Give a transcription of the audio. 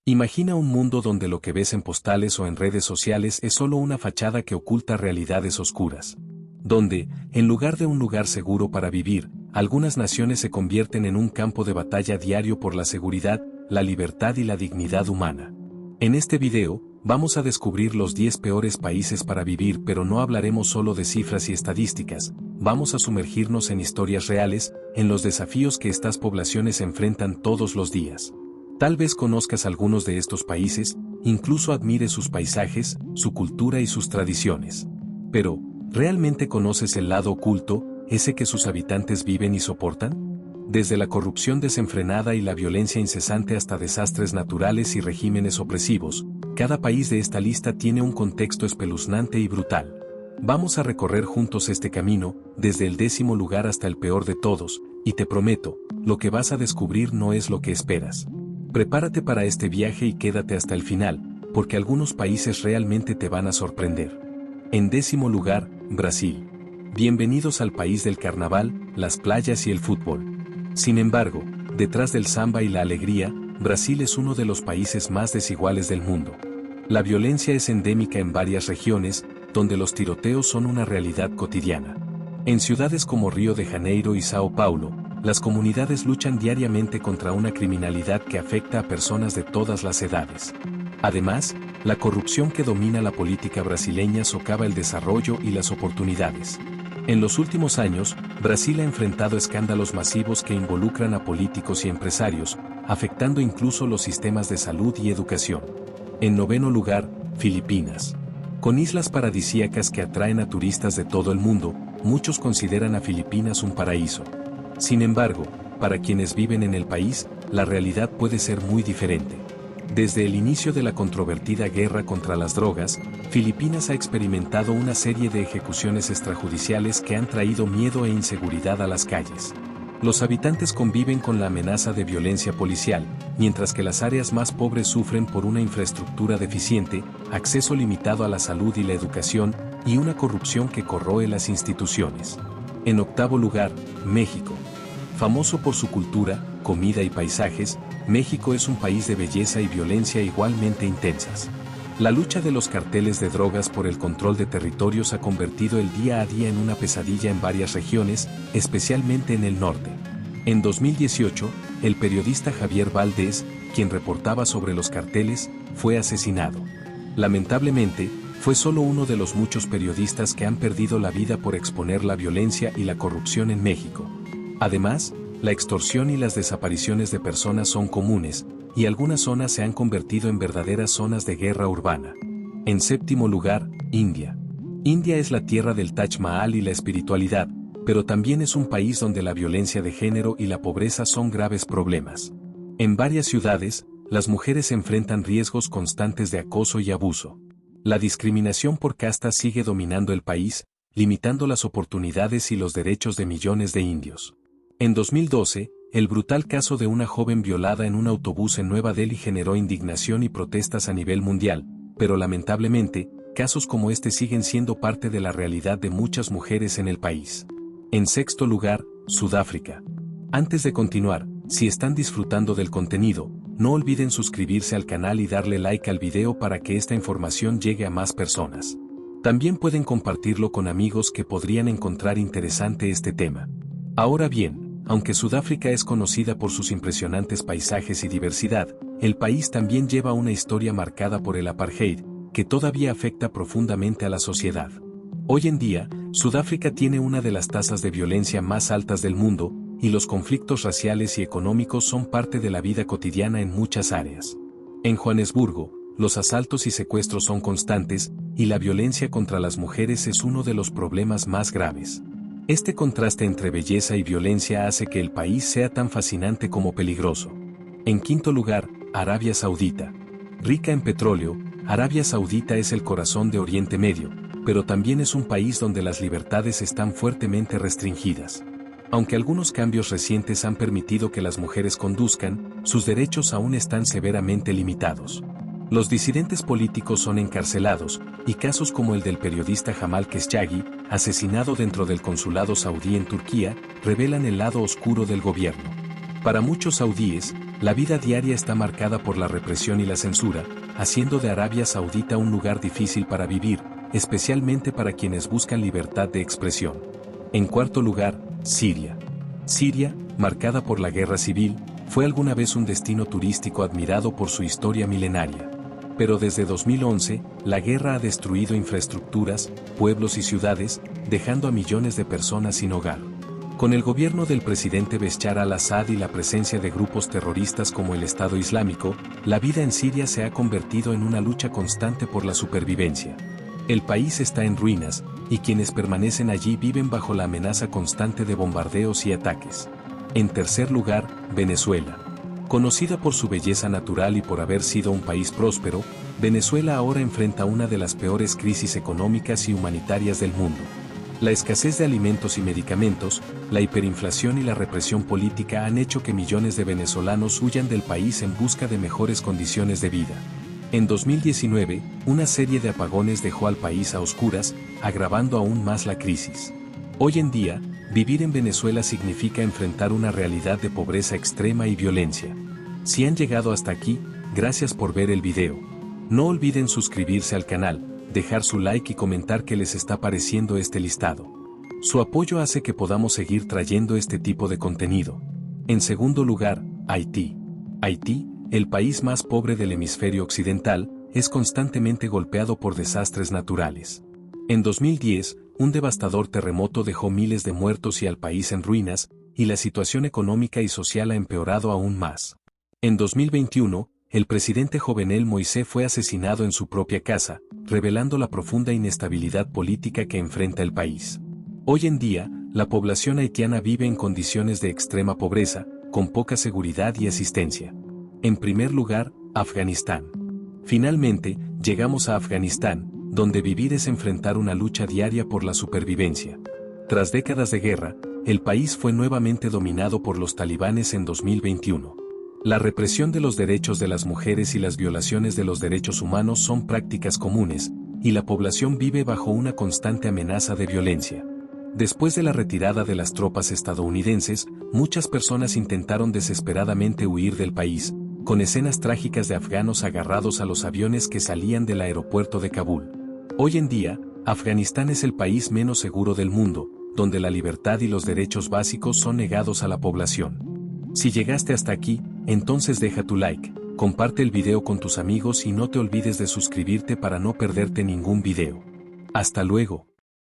Imagina un mundo donde lo que ves en postales o en redes sociales es solo una fachada que oculta realidades oscuras. Donde, en lugar de un lugar seguro para vivir, algunas naciones se convierten en un campo de batalla diario por la seguridad, la libertad y la dignidad humana. En este video, vamos a descubrir los 10 peores países para vivir, pero no hablaremos solo de cifras y estadísticas, vamos a sumergirnos en historias reales, en los desafíos que estas poblaciones enfrentan todos los días. Tal vez conozcas algunos de estos países, incluso admires sus paisajes, su cultura y sus tradiciones. Pero, ¿realmente conoces el lado oculto, ese que sus habitantes viven y soportan? Desde la corrupción desenfrenada y la violencia incesante hasta desastres naturales y regímenes opresivos, cada país de esta lista tiene un contexto espeluznante y brutal. Vamos a recorrer juntos este camino, desde el 10º lugar hasta el peor de todos, y te prometo, lo que vas a descubrir no es lo que esperas. Prepárate para este viaje y quédate hasta el final, porque algunos países realmente te van a sorprender. En 10º lugar, Brasil. Bienvenidos al país del carnaval, las playas y el fútbol. Sin embargo, detrás del samba y la alegría, Brasil es uno de los países más desiguales del mundo. La violencia es endémica en varias regiones, donde los tiroteos son una realidad cotidiana. En ciudades como Río de Janeiro y Sao Paulo, las comunidades luchan diariamente contra una criminalidad que afecta a personas de todas las edades. Además, la corrupción que domina la política brasileña socava el desarrollo y las oportunidades. En los últimos años, Brasil ha enfrentado escándalos masivos que involucran a políticos y empresarios, afectando incluso los sistemas de salud y educación. En 9º lugar, Filipinas. Con islas paradisíacas que atraen a turistas de todo el mundo, muchos consideran a Filipinas un paraíso. Sin embargo, para quienes viven en el país, la realidad puede ser muy diferente. Desde el inicio de la controvertida guerra contra las drogas, Filipinas ha experimentado una serie de ejecuciones extrajudiciales que han traído miedo e inseguridad a las calles. Los habitantes conviven con la amenaza de violencia policial, mientras que las áreas más pobres sufren por una infraestructura deficiente, acceso limitado a la salud y la educación, y una corrupción que corroe las instituciones. En 8º lugar, México. Famoso por su cultura, comida y paisajes, México es un país de belleza y violencia igualmente intensas. La lucha de los carteles de drogas por el control de territorios ha convertido el día a día en una pesadilla en varias regiones, especialmente en el norte. En 2018, el periodista Javier Valdés, quien reportaba sobre los carteles, fue asesinado. Lamentablemente, fue solo uno de los muchos periodistas que han perdido la vida por exponer la violencia y la corrupción en México. Además, la extorsión y las desapariciones de personas son comunes, y algunas zonas se han convertido en verdaderas zonas de guerra urbana. En 7º lugar, India. India es la tierra del Taj Mahal y la espiritualidad, pero también es un país donde la violencia de género y la pobreza son graves problemas. En varias ciudades, las mujeres enfrentan riesgos constantes de acoso y abuso. La discriminación por casta sigue dominando el país, limitando las oportunidades y los derechos de millones de indios. En 2012, el brutal caso de una joven violada en un autobús en Nueva Delhi generó indignación y protestas a nivel mundial, pero lamentablemente, casos como este siguen siendo parte de la realidad de muchas mujeres en el país. En 6º lugar, Sudáfrica. Antes de continuar, si están disfrutando del contenido, no olviden suscribirse al canal y darle like al video para que esta información llegue a más personas. También pueden compartirlo con amigos que podrían encontrar interesante este tema. Ahora bien, aunque Sudáfrica es conocida por sus impresionantes paisajes y diversidad, el país también lleva una historia marcada por el apartheid, que todavía afecta profundamente a la sociedad. Hoy en día, Sudáfrica tiene una de las tasas de violencia más altas del mundo, y los conflictos raciales y económicos son parte de la vida cotidiana en muchas áreas. En Johannesburgo, los asaltos y secuestros son constantes, y la violencia contra las mujeres es uno de los problemas más graves. Este contraste entre belleza y violencia hace que el país sea tan fascinante como peligroso. En 5º lugar, Arabia Saudita. Rica en petróleo, Arabia Saudita es el corazón de Oriente Medio, pero también es un país donde las libertades están fuertemente restringidas. Aunque algunos cambios recientes han permitido que las mujeres conduzcan, sus derechos aún están severamente limitados. Los disidentes políticos son encarcelados, y casos como el del periodista Jamal Khashoggi, asesinado dentro del consulado saudí en Turquía, revelan el lado oscuro del gobierno. Para muchos saudíes, La vida diaria está marcada por la represión y la censura, haciendo de Arabia Saudita un lugar difícil para vivir, especialmente para quienes buscan libertad de expresión. En cuarto lugar, Siria. Siria, marcada por la guerra civil, fue alguna vez un destino turístico admirado por su historia milenaria. Pero desde 2011, la guerra ha destruido infraestructuras, pueblos y ciudades, dejando a millones de personas sin hogar. Con el gobierno del presidente Bashar al-Assad y la presencia de grupos terroristas como el Estado Islámico, la vida en Siria se ha convertido en una lucha constante por la supervivencia. El país está en ruinas, y quienes permanecen allí viven bajo la amenaza constante de bombardeos y ataques. En tercer lugar, Venezuela. Conocida por su belleza natural y por haber sido un país próspero, Venezuela ahora enfrenta una de las peores crisis económicas y humanitarias del mundo. La escasez de alimentos y medicamentos, la hiperinflación y la represión política han hecho que millones de venezolanos huyan del país en busca de mejores condiciones de vida. En 2019, una serie de apagones dejó al país a oscuras, agravando aún más la crisis. Hoy en día, vivir en Venezuela significa enfrentar una realidad de pobreza extrema y violencia. Si han llegado hasta aquí, gracias por ver el video. No olviden suscribirse al canal, dejar su like y comentar qué les está pareciendo este listado. Su apoyo hace que podamos seguir trayendo este tipo de contenido. En segundo lugar, Haití. Haití, el país más pobre del hemisferio occidental, es constantemente golpeado por desastres naturales. En 2010, un devastador terremoto dejó miles de muertos y al país en ruinas, y la situación económica y social ha empeorado aún más. En 2021, el presidente Jovenel Moïse fue asesinado en su propia casa, revelando la profunda inestabilidad política que enfrenta el país. Hoy en día, la población haitiana vive en condiciones de extrema pobreza, con poca seguridad y asistencia. En primer lugar, Afganistán. Finalmente, llegamos a Afganistán, donde vivir es enfrentar una lucha diaria por la supervivencia. Tras décadas de guerra, el país fue nuevamente dominado por los talibanes en 2021. La represión de los derechos de las mujeres y las violaciones de los derechos humanos son prácticas comunes, y la población vive bajo una constante amenaza de violencia. Después de la retirada de las tropas estadounidenses, muchas personas intentaron desesperadamente huir del país, con escenas trágicas de afganos agarrados a los aviones que salían del aeropuerto de Kabul. Hoy en día, Afganistán es el país menos seguro del mundo, donde la libertad y los derechos básicos son negados a la población. Si llegaste hasta aquí, entonces deja tu like, comparte el video con tus amigos y no te olvides de suscribirte para no perderte ningún video. Hasta luego.